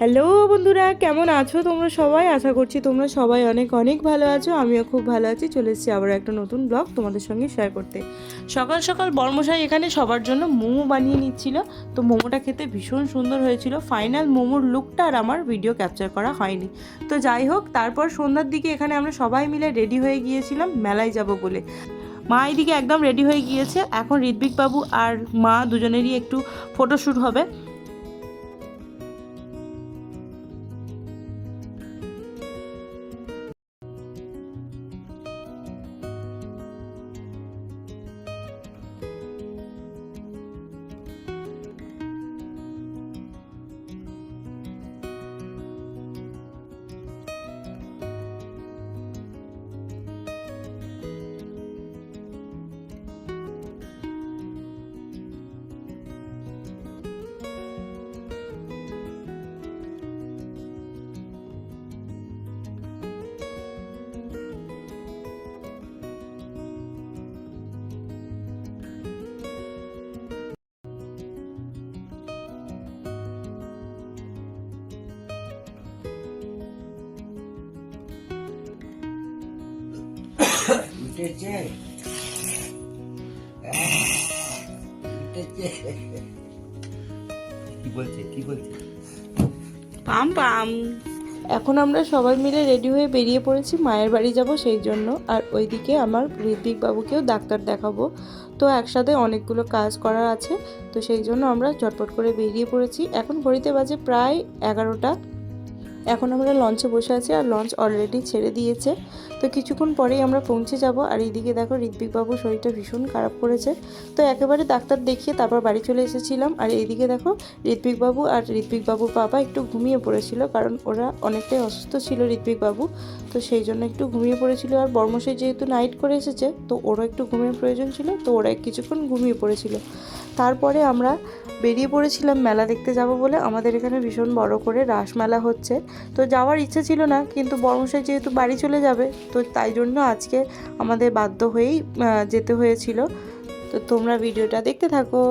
Hello বন্ধুরা, কেমন আছো তোমরা সবাই? আশা করছি তোমরা সবাই অনেক অনেক ভালো আছো। আমিও খুব ভালো আছি। চলে এসেছি আবার একটা নতুন ব্লগ তোমাদের সঙ্গে শেয়ার করতে। সকাল সকাল বর্মশাই এখানে সবার জন্য মোমো বানিয়ে নিচ্ছিল। তো মোমোটা খেতে ভীষণ সুন্দর হয়েছিল। ফাইনাল মোমোর লুকটা আর আমার ভিডিও ক্যাপচার করা হয়নি। তো যাই হোক, তারপর সন্ধ্যার দিকে এখানে আমরা সবাই মিলে রেডি হয়ে গিয়েছিলাম মেলায় যাব বলে। মা এদিকে একদম রেডি হয়ে গিয়েছে। এখন ঋত্বিক বাবু আর মা দুজনেরই একটু ফটোশ্যুট হবে। উঠেছে উঠেছে কি বলছে পাম পাম। এখন আমরা সবাই মিলে রেডি হয়ে বেরিয়ে পড়েছি, মায়ের বাড়ি যাব সেই জন্য। আর ওইদিকে আমার ঋত্বিক বাবুকেও ডাক্তার দেখাবো। তো একসাথে অনেকগুলো কাজ করার আছে, তো সেই জন্য আমরা ঝটপট করে বেরিয়ে পড়েছি। এখন ঘড়িতে বাজে প্রায় 11টা। এখন আমরা লঞ্চে বসে আছি আর লঞ্চ অলরেডি ছেড়ে দিয়েছে। তো কিছুক্ষণ পরেই আমরা পৌঁছে যাব। আর এইদিকে দেখো ঋত্বিক বাবুর শরীরটা ভীষণ খারাপ করেছে। তো একেবারে ডাক্তার দেখিয়ে তারপর বাড়ি চলে এসেছিলাম। আর এইদিকে দেখো ঋত্বিক বাবু আর ঋত্বিক বাবুর বাবা একটু ঘুমিয়ে পড়েছিল, কারণ ওরা অনেকটাই অসুস্থ ছিল ঋত্বিক বাবু। তো সেই জন্য একটু ঘুমিয়ে পড়েছিল। আর বর্মশাই যেহেতু নাইট করে এসেছে, তো ওরও একটু ঘুমের প্রয়োজন ছিল, তো ওরা কিছুক্ষণ ঘুমিয়ে পড়েছিল। তারপরে আমরা বেরিয়ে পড়েছিলাম মেলা দেখতে যাব বলে। আমাদের এখানে ভীষণ বড় করে রাসমেলা হচ্ছে। তো যাওয়ার ইচ্ছে ছিল না, কিন্তু বর্মশাই যেহেতু বাড়ি চলে যাবে, তো তাই জন্য আজকে আমাদের বাধ্য হয়েই যেতে হয়েছিল। তো তোমরা ভিডিওটা দেখতে থাকো।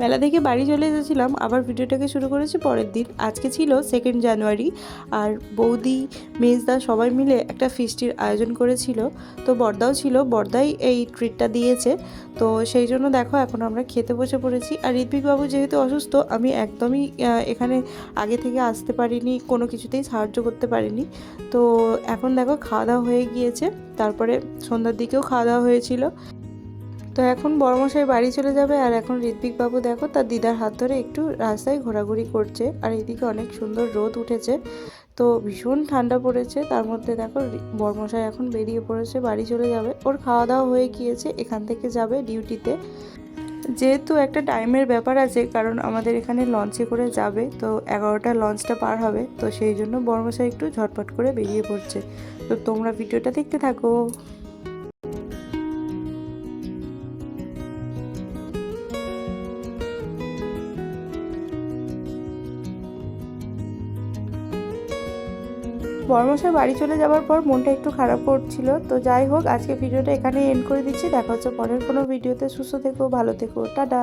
মেলা থেকে বাড়ি চলে এসেছিলাম, আবার ভিডিওটাকে শুরু করেছি পরের দিন। আজকে ছিল 2 জানুয়ারি। আর বৌদি, মেজদা সবাই মিলে একটা ফিস্টির আয়োজন করেছিল। তো বড়দাও ছিল, বড়দাই এই ট্রিটটা দিয়েছে। তো সেই জন্য দেখো এখন আমরা খেতে বসে পড়েছি। আর ঋত্বিকবাবু যেহেতু অসুস্থ, আমি একদমই এখানে আগে থেকে আসতে পারিনি, কোনো কিছুতেই সাহায্য করতে পারিনি। তো এখন দেখো খাওয়া দাওয়া হয়ে গিয়েছে, তারপরে সন্ধ্যার দিকেও খাওয়া দাওয়া হয়েছিল। তো এখন বড়মশাই বাড়ি চলে যাবে। আর এখন ঋত্বিক বাবু দেখো তার দিদার হাত ধরে একটু রাস্তায় ঘোরাঘুরি করছে। আর এদিকে অনেক সুন্দর রোদ উঠেছে, তো ভীষণ ঠান্ডা পড়েছে। তার মধ্যে দেখো বরমশাই এখন বেরিয়ে পড়েছে, বাড়ি চলে যাবে। ওর খাওয়া দাওয়া হয়ে গিয়েছে, এখান থেকে যাবে ডিউটিতে। যেহেতু একটা টাইমের ব্যাপার আছে, কারণ আমাদের এখানে লঞ্চে করে যাবে, তো 11টা লঞ্চটা পার হবে, তো সেই জন্য বরমশাই একটু ঝটপট করে বেরিয়ে পড়ছে। তো তোমরা ভিডিওটা দেখতে থাকো। বরমশাই বাড়ি চলে যাওয়ার পর মনটা একটু খারাপ করছিল। তো যাই হোক, আজকে ভিডিওটা এখানে এন্ড করে দিচ্ছি। দেখা হচ্ছে পরের কোনো ভিডিওতে। সুস্থ থেকো, ভালো থেকো, টাটা।